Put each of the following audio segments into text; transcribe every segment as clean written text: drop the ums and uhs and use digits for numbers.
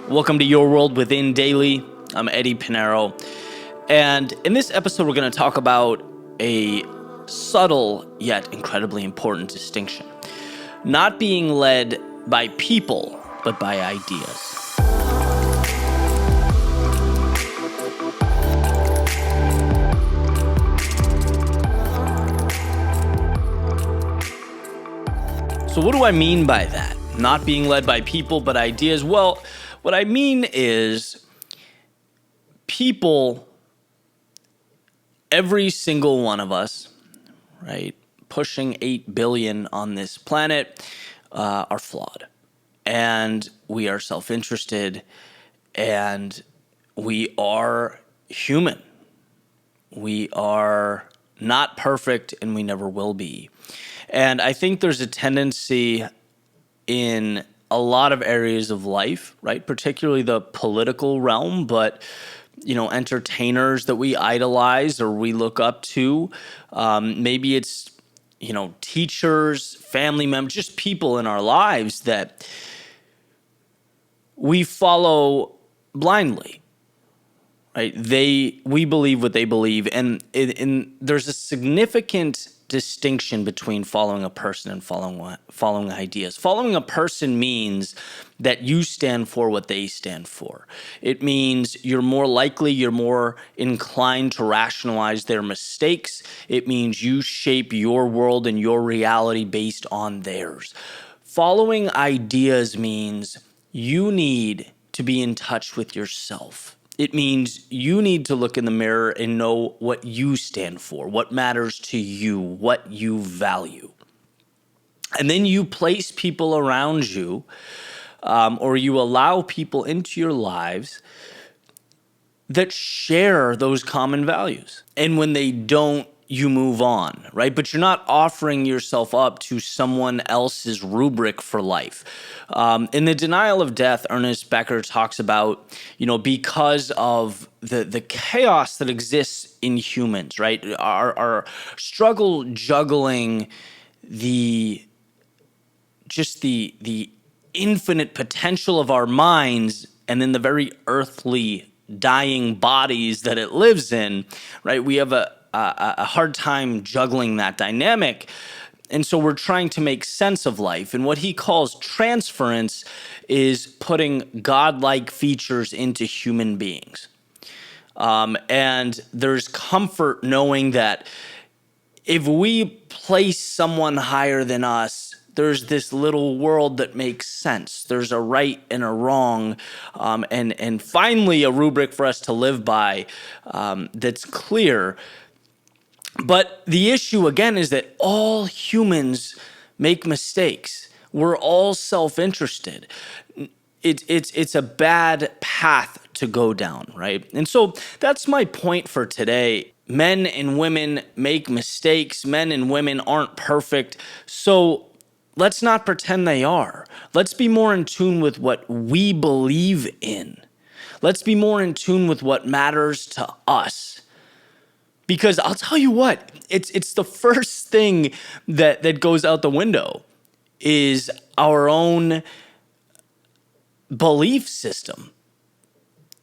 Welcome to Your World Within Daily. I'm Eddie Pinero. And in this episode, we're going to talk about a subtle yet incredibly important distinction. Not being led by people, but by ideas. So what do I mean by that? Not being led by people, but ideas? Well, what I mean is people, every single one of us, right, pushing 8 billion on this planet, are flawed. And we are self-interested, and we are human. We are not perfect, and we never will be. And I think there's a tendency in a lot of areas of life, right? Particularly the political realm, but entertainers that we idolize or we look up to. Maybe it's teachers, family members, just people in our lives that we follow blindly. Right? We believe what they believe, and there's a significant distinction between following a person and following ideas. Following a person means that you stand for what they stand for. It means you're more inclined to rationalize their mistakes. It means you shape your world and your reality based on theirs. Following ideas means you need to be in touch with yourself. It means you need to look in the mirror and know what you stand for, what matters to you, what you value. And then you place people around you, or you allow people into your lives that share those common values. And when they don't, you move on, right? But you're not offering yourself up to someone else's rubric for life. In The Denial of Death, Ernest Becker talks about, because of the chaos that exists in humans, right? Our struggle juggling the infinite potential of our minds and then the very earthly dying bodies that it lives in, right? We have a hard time juggling that dynamic. And so we're trying to make sense of life. And what he calls transference is putting godlike features into human beings. And there's comfort knowing that if we place someone higher than us, there's this little world that makes sense. There's a right and a wrong, and finally a rubric for us to live by that's clear. But the issue, again, is that all humans make mistakes. We're all self-interested. It's a bad path to go down, right? And so that's my point for today. Men and women make mistakes. Men and women aren't perfect. So let's not pretend they are. Let's be more in tune with what we believe in. Let's be more in tune with what matters to us. Because I'll tell you what, it's the first thing that goes out the window is our own belief system.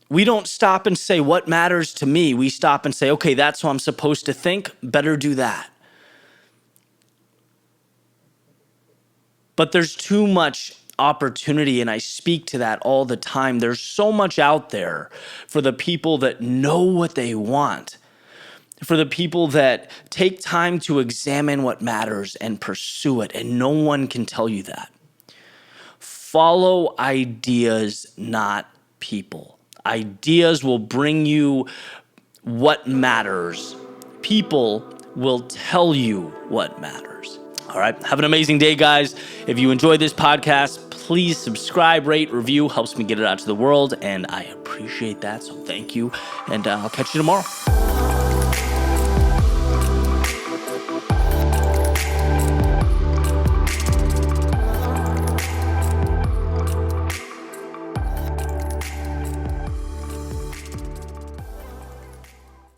We don't stop and say, what matters to me? We stop and say, okay, that's what I'm supposed to think. Better do that. But there's too much opportunity, and I speak to that all the time. There's so much out there for the people that know what they want, for the people that take time to examine what matters and pursue it, and no one can tell you that. Follow ideas, not people. Ideas will bring you what matters. People will tell you what matters. All right. Have an amazing day, guys. If you enjoyed this podcast, please subscribe, rate, review. Helps me get it out to the world, and I appreciate that. So thank you, and I'll catch you tomorrow.